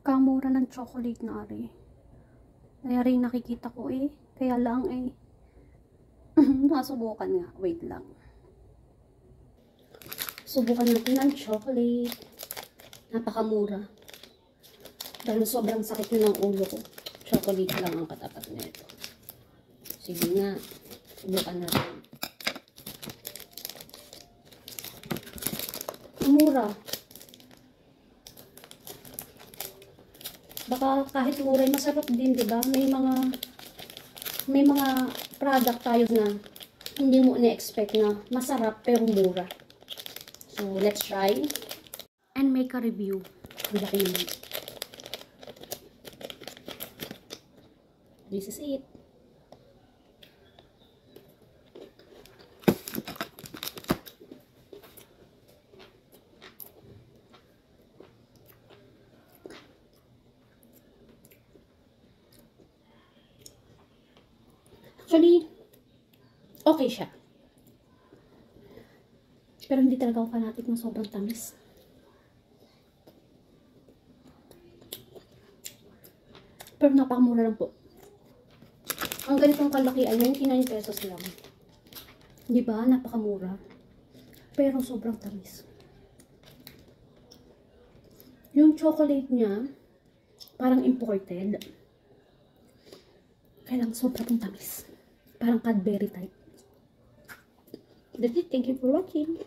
Kamura ng chocolate na ari. Kaya rin nakikita ko eh. Kaya lang eh. Masubukan nga. Wait lang. Subukan natin ang chocolate. Napakamura. Dahil sobrang sakit na ng ulo ko. Chocolate lang ang katapat nito. Sige nga. Subukan natin. Mura. Baka kahit mura, masarap din, di ba? May mga product tayo na hindi mo na-expect na masarap pero mura. So, let's try and make a review. Ang laki naman. This is it. Actually, okay siya. Pero hindi talaga ako fanatic ng sobrang tamis. Pero napakamura lang po. Ang ganitong kalaki ay 99 pesos lang. Di ba? Napakamura. Pero sobrang tamis. Yung chocolate niya, parang imported. Kaya lang sobrang tamis. Parang Cadbury type. That's it. Thank you for watching.